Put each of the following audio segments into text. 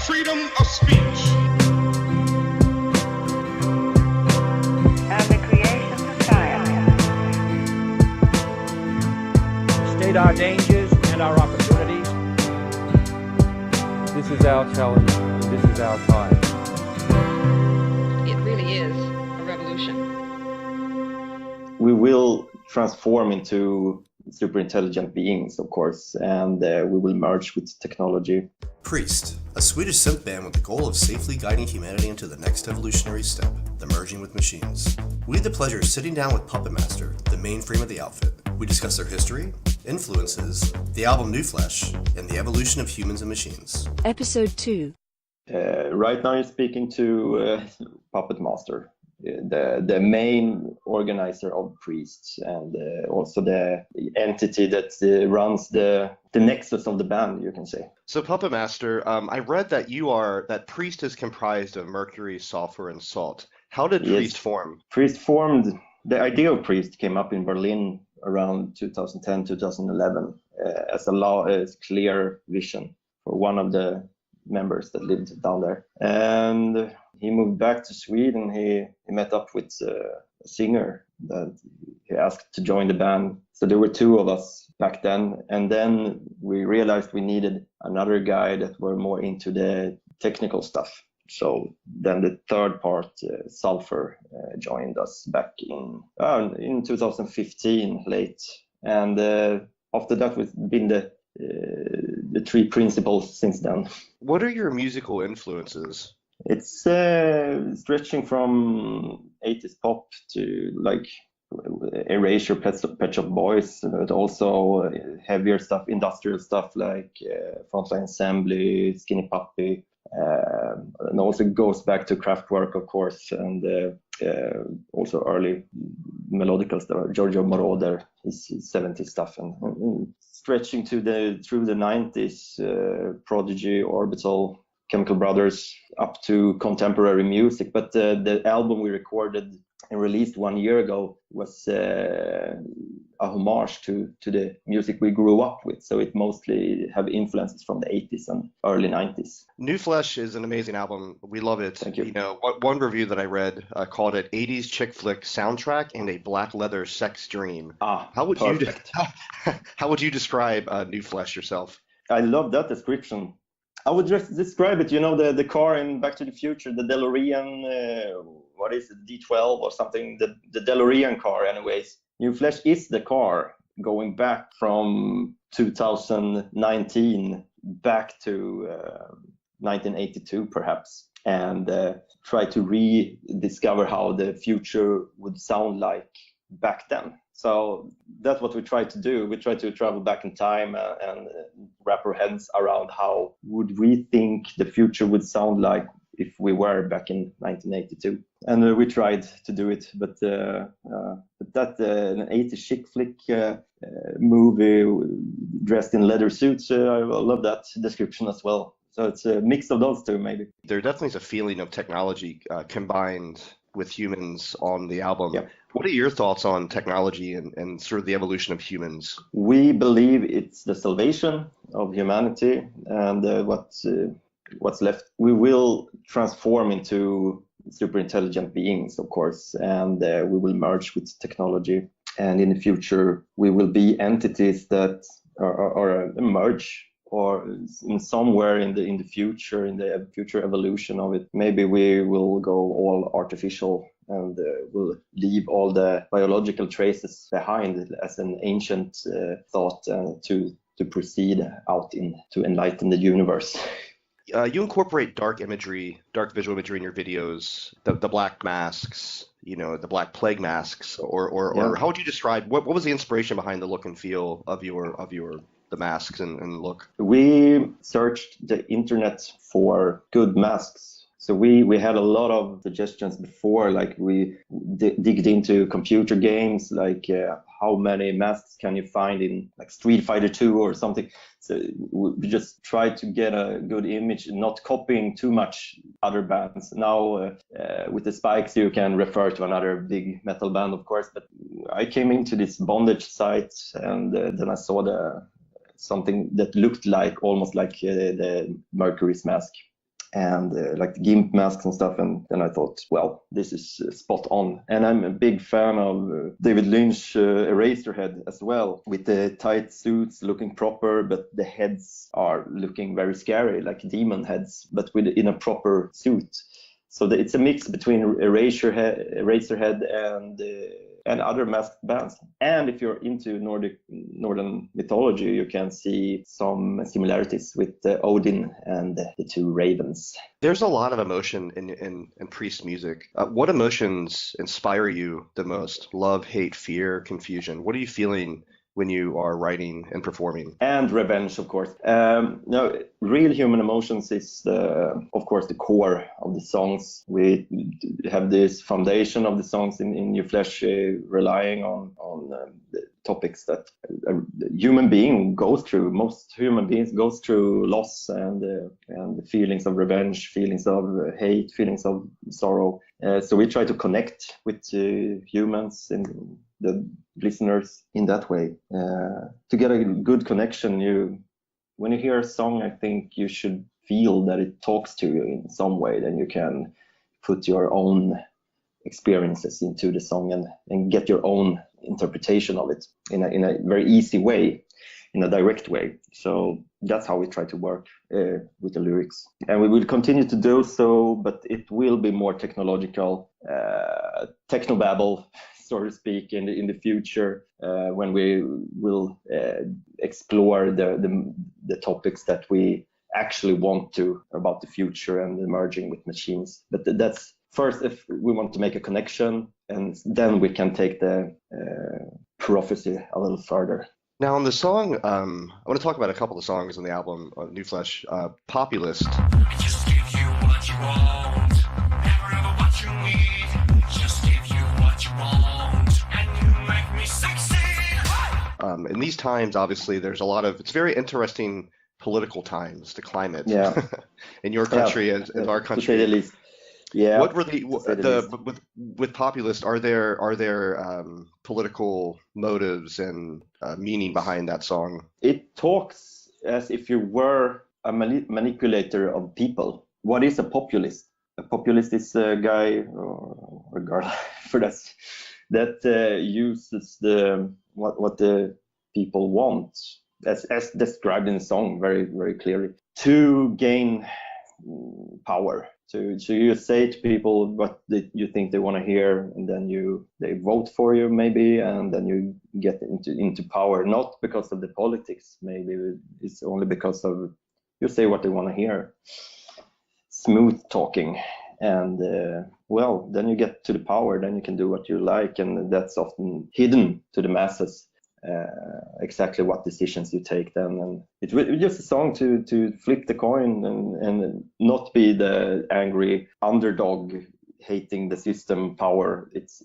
freedom of speech. And the creation society. State our dangers and our opportunities. This is our challenge, and this is our time. It really is a revolution. We will transform into super intelligent beings, of course, and we will merge with technology. Priest, a Swedish synth band with the goal of safely guiding humanity into the next evolutionary step, the merging with machines. We had the pleasure of sitting down with Puppet Master, the mainframe of the outfit. We discussed their history, influences, the album New Flesh, and the evolution of humans and machines. Episode 2. Right now you're speaking to Puppet Master, the main organizer of Priests, and also the entity that runs the nexus of the band, you can say. So Puppet Master, I read that that Priest is comprised of Mercury, Sulfur, and Salt. How did Priest form? Priest formed, the idea of Priest came up in Berlin around 2010, 2011 as a clear vision for one of the members that lived down there. And he moved back to Sweden. He met up with a singer that he asked to join the band. So there were two of us back then. And then we realized we needed another guy that were more into the technical stuff. So then the third part, Sulfur, joined us back in 2015 late. And after that, we've been the three principals since then. What are your musical influences? It's stretching from 80s pop to like Erasure, Pet Shop Boys, but also heavier stuff, industrial stuff like Frontline Assembly, Skinny Puppy, and also goes back to Kraftwerk, of course, and also early melodical stuff, Giorgio Moroder, his 70s stuff, and stretching through the 90s, Prodigy, Orbital, Chemical Brothers, up to contemporary music. But the album we recorded and released 1 year ago was a homage to the music we grew up with. So it mostly have influences from the 80s and early 90s. New Flesh is an amazing album. We love it. Thank you. You know, one review that I read called it 80s chick flick soundtrack and a black leather sex dream. How would you describe New Flesh yourself? I love that description. I would just describe it, the car in Back to the Future, the DeLorean, what is it, D12 or something, the DeLorean car anyways. New Flesh is the car going back from 2019 back to 1982 perhaps, and try to rediscover how the future would sound like back then. So that's what we try to do. We try to travel back in time and wrap our heads around how would we think the future would sound like if we were back in 1982. And we tried to do it, but that an 80s chick flick movie dressed in leather suits, I love that description as well. So it's a mix of those two, maybe. There definitely is a feeling of technology combined with humans on the album. Yeah. What are your thoughts on technology and sort of the evolution of humans? We believe it's the salvation of humanity, and what's left. We will transform into super intelligent beings, of course, and we will merge with technology. And in the future, we will be entities that are merge, or in somewhere in the future evolution of it, maybe we will go all artificial and will leave all the biological traces behind as an ancient thought to proceed out to enlighten the universe. You incorporate dark visual imagery in your videos, the black masks, the black plague masks, or how would you describe what was the inspiration behind the look and feel of the masks and look? We searched the internet for good masks. So we had a lot of suggestions before, like we digged into computer games, like how many masks can you find in like Street Fighter 2 or something. So we just tried to get a good image, not copying too much other bands. Now with the spikes you can refer to another big metal band, of course, but I came into this bondage site and then I saw something that looked almost like the Mercury's mask. and like the GIMP masks and stuff. And then I thought, well, this is spot on. And I'm a big fan of David Lynch Eraserhead as well, with the tight suits looking proper, but the heads are looking very scary, like demon heads, but in a proper suit. So it's a mix between Eraserhead and other masked bands. And if you're into Northern mythology, you can see some similarities with Odin and the two ravens. There's a lot of emotion in Priest music. What emotions inspire you the most? Love, hate, fear, confusion? What are you feeling when you are writing and performing? And revenge, of course. No, real human emotions is, of course, the core of the songs. We have this foundation of the songs in Your Flesh, relying on the topics that a human being goes through. Most human beings goes through loss and feelings of revenge, feelings of hate, feelings of sorrow. So we try to connect with humans and the listeners in that way. To get a good connection, when you hear a song, I think you should feel that it talks to you in some way. Then you can put your own experiences into the song and get your own interpretation of it in a very easy way, in a direct way. So that's how we try to work with the lyrics. And we will continue to do so, but it will be more technological, technobabble, so to speak, in the future, when we will explore the topics that we actually want to about the future and the merging with machines. But that's first, if we want to make a connection, and then we can take the prophecy a little further. Now on the song, I want to talk about a couple of songs on the album, New Flesh. Populist. Just give you what you want, never ever what you need. Just give you what you want, and you make me sexy. In these times, obviously, there's a lot of, it's very interesting political times, the climate. Yeah. In your country, as our country. To say the least. Yeah. What were with Populist? Are there political motives and meaning behind that song? It talks as if you were a manipulator of people. What is a populist? A populist is a guy or girl for that uses what the people want, as described in the song very, very clearly, to gain power. So you say to people what you think they want to hear, and then they vote for you maybe, and then you get into power, not because of the politics, maybe it's only because of you say what they want to hear. Smooth talking, and then you get to the power, then you can do what you like, and that's often hidden to the masses. Exactly what decisions you take then, and it's just a song to flip the coin and not be the angry underdog hating the system power. It's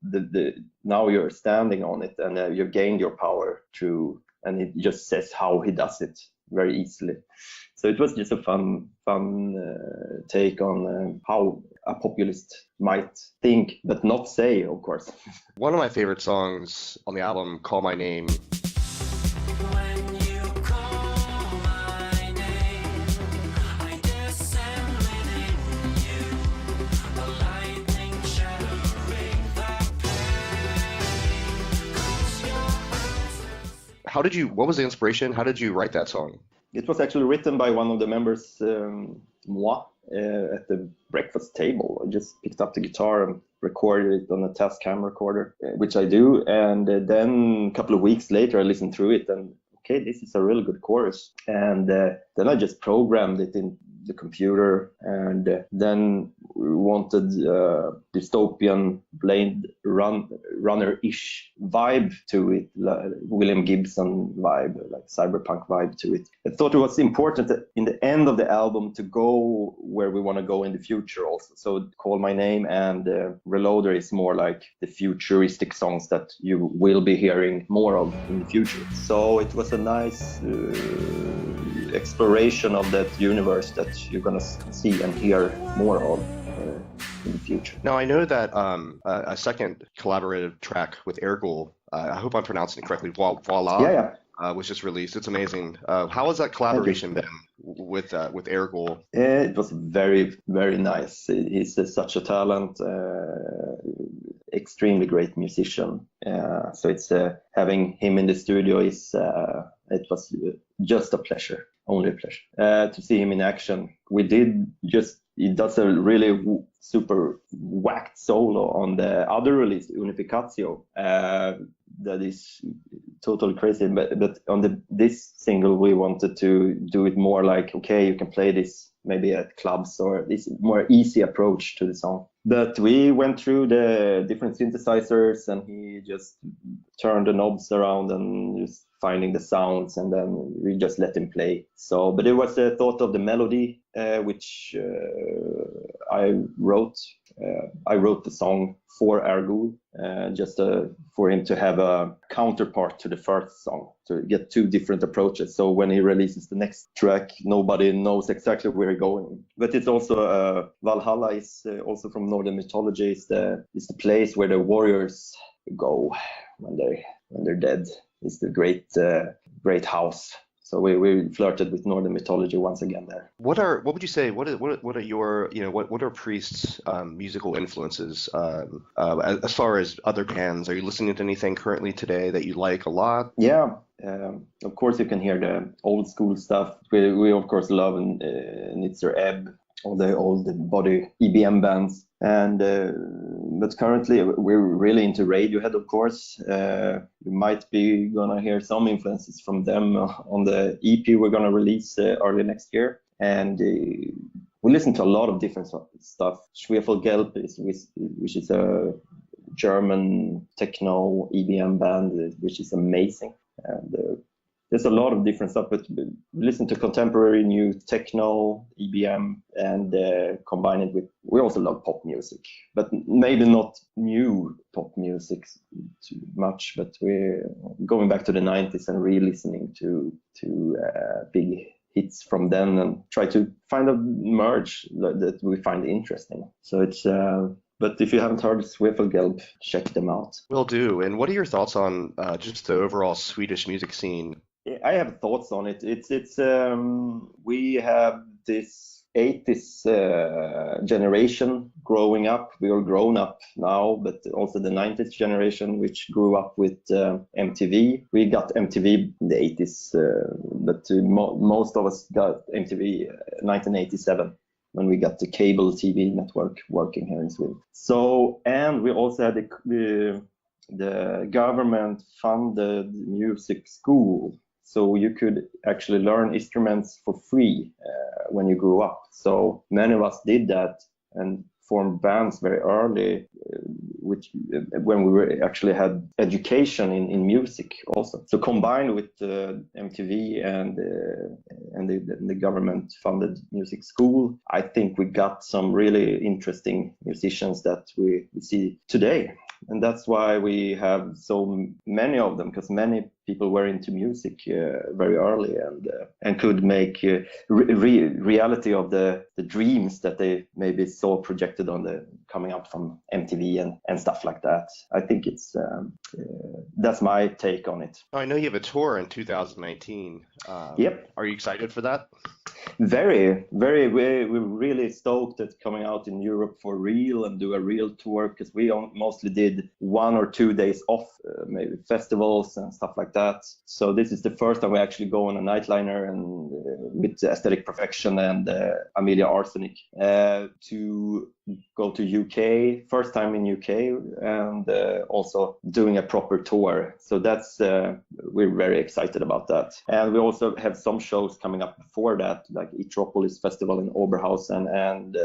the now you're standing on it, and you've gained your power through, and it just says how he does it very easily. So it was just a fun take on how a populist might think, but not say, of course. One of my favorite songs on the album, Call My Name. When you call my name, I descend within you, the lightning shattering the pain. 'Cause your presence. What was the inspiration? How did you write that song? It was actually written by one of the members, moi, at the breakfast table. I just picked up the guitar and recorded it on a Tascam recorder, which I do. And then a couple of weeks later, I listened through it and, okay, this is a really good chorus. And then I just programmed it in the computer, and then we wanted dystopian Blade Runner-ish vibe to it, like William Gibson vibe, like cyberpunk vibe to it. I thought it was important that in the end of the album to go where we want to go in the future also. So Call My Name and Reloader is more like the futuristic songs that you will be hearing more of in the future. So it was a nice exploration of that universe that you're gonna see and hear more of in the future. Now I know that a second collaborative track with Ergul, I hope I'm pronouncing it correctly, Voila, Yeah. was just released. It's amazing. How has that collaboration been with Ergol? It was very, very nice. He's such a talent, extremely great musician. So it's having him in the studio it was just a pleasure, only a pleasure. To see him in action. He does a really super whacked solo on the other release, Unificatio. That is totally crazy. But on this single, we wanted to do it more like, okay, you can play this maybe at clubs, or this more easy approach to the song. But we went through the different synthesizers, and he just turned the knobs around and just finding the sounds, and then we just let him play. So, but it was the thought of the melody, which I wrote. I wrote the song for Ergul, just for him to have a counterpart to the first song, to get two different approaches. So when he releases the next track, nobody knows exactly where he's going. But it's also Valhalla is also from Northern mythology. Is the place where the warriors go when they're dead. It's the great house. So we flirted with Northern mythology once again there. What would you say? What are your what are Priest's musical influences as far as other bands? Are you listening to anything currently today that you like a lot? Yeah, of course you can hear the old school stuff. We of course love Nitzer Ebb, all the old body EBM bands, and but currently we're really into Radiohead, of course. You might be gonna hear some influences from them on the EP we're gonna release early next year, and we listen to a lot of different stuff. Schwefelgelb which is a German techno EBM band, which is amazing, and there's a lot of different stuff, but we listen to contemporary new techno, EBM, and combine it with, we also love pop music, but maybe not new pop music too much, but we're going back to the 90s and re-listening to big hits from then, and try to find a merge that we find interesting. So it's but if you haven't heard Schwefelgelb, check them out. Will do. And what are your thoughts on just the overall Swedish music scene? I have thoughts on it. It's we have this 80s generation growing up. We are grown up now, but also the 90s generation, which grew up with MTV. We got MTV in the 80s, but most of us got MTV 1987. When we got the cable TV network working here in Sweden. So, and we also had the government funded music school. So you could actually learn instruments for free when you grew up. So many of us did that and formed bands very early, which when we actually had education in music also. So combined with MTV and the government funded music school, I think we got some really interesting musicians that we see today. And that's why we have so many of them, because many people were into music very early and could make reality of the dreams that they maybe saw projected on the coming up from MTV and stuff like that. I think it's that's my take on it. I know you have a tour in 2019. Yep. Are you excited for that? Very, very. We're really stoked at coming out in Europe for real and do a real tour, because we mostly did 1 or 2 days off, maybe festivals and stuff like that. So this is the first time we actually go on a nightliner and with Aesthetic Perfection and Amelia Arsenic to go to UK, first time in UK, and also doing a proper tour. So that's we're very excited about that. And we also have some shows coming up before that, like Etropolis Festival in Oberhausen, and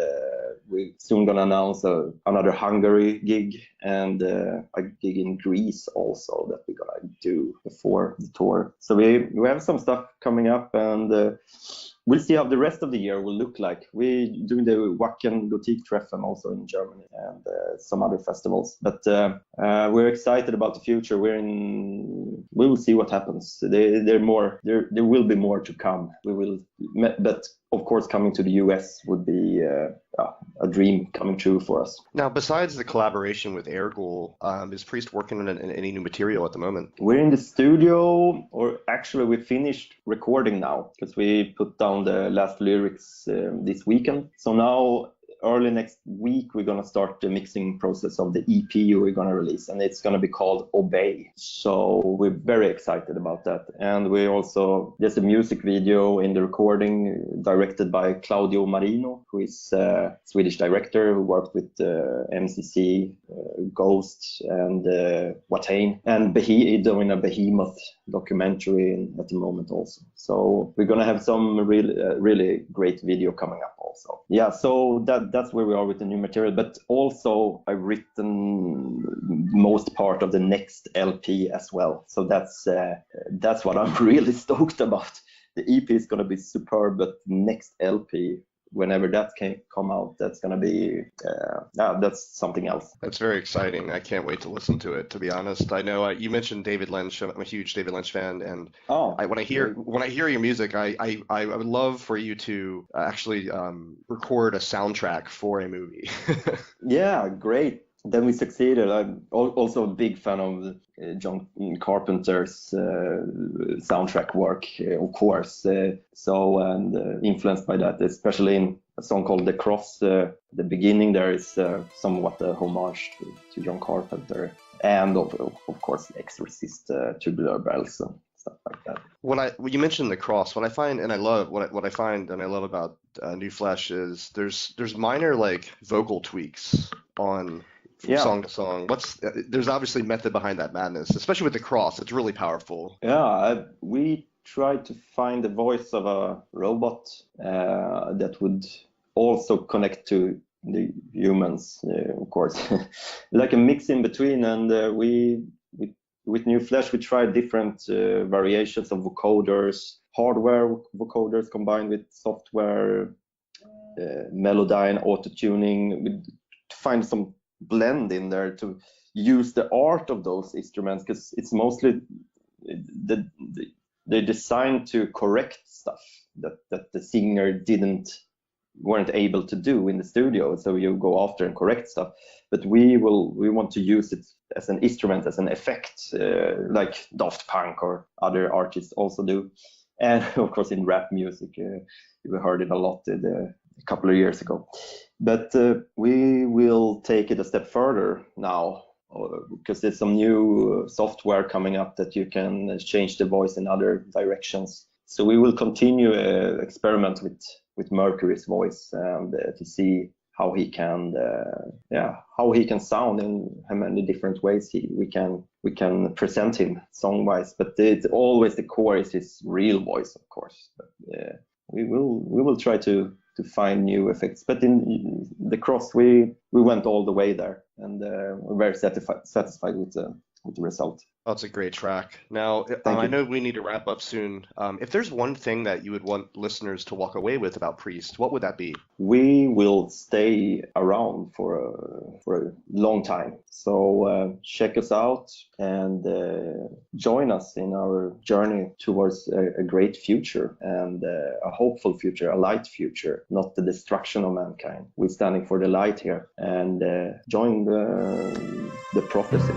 we're soon gonna announce another Hungary gig and a gig in Greece also that we're gonna do before the tour. So we have some stuff coming up, and we'll see how the rest of the year will look like. We're doing the Wacken Gothic Treffen also in Germany and some other festivals. But we're excited about the future. We will see what happens. There will be more to come. But of course, coming to the US would be a dream coming true for us. Now, besides the collaboration with Ergul, is Priest working on any new material at the moment? We're in the studio, or actually we finished recording now because we put down the last lyrics this weekend. So now early next week, we're going to start the mixing process of the EP we're going to release, and it's going to be called Obey. So we're very excited about that. And we also, there's a music video in the recording directed by Claudio Marino, who is a Swedish director who worked with MCC, Ghost, and Watain, and doing a Behemoth documentary at the moment also. So we're going to have some really great video coming up also. Yeah, so that's where we are with the new material. But also I've written most part of the next LP as well. So that's what I'm really stoked about. The EP is going to be superb, but next LP, whenever that can come out, that's going to be that's something else. That's very exciting. I can't wait to listen to it, to be honest. I know you mentioned David Lynch. I'm a huge David Lynch fan, and when I hear your music, I would love for you to actually record a soundtrack for a movie. Yeah, great. Then we succeeded. I'm also a big fan of John Carpenter's soundtrack work, of course. And influenced by that, especially in a song called The Cross. The beginning there is somewhat a homage to John Carpenter, and of course The Exorcist, Tubular Bells and stuff like that. When you mentioned The Cross, what I find and I love about New Flesh is there's minor like vocal tweaks on from song to song. There's obviously method behind that madness, especially with The Cross. It's really powerful. Yeah, we tried to find the voice of a robot that would also connect to the humans, of course, like a mix in between. And with New Flesh, we tried different variations of vocoders, hardware vocoders combined with software, Melodyne, auto-tuning, to find some blend in there to use the art of those instruments, because it's mostly they're designed to correct stuff that the singer weren't able to do in the studio. So you go after and correct stuff, but we want to use it as an instrument, as an effect, like Daft Punk or other artists also do. And of course in rap music, we heard it a lot a couple of years ago. But we will take it a step further now, because there's some new software coming up that you can change the voice in other directions. So we will continue experiment with Mercury's voice and to see how he can sound in how many different ways we can present him song-wise. But it's always the core is his real voice, of course. But, we will try to find new effects. But in The Cross, we went all the way there, and we're very satisfied with the result. That's a great track. Now, I know we need to wrap up soon. If there's one thing that you would want listeners to walk away with about Priest, what would that be? We will stay around for a long time. So check us out and join us in our journey towards a great future, and a hopeful future, a light future, not the destruction of mankind. We're standing for the light here, and join the prophecy.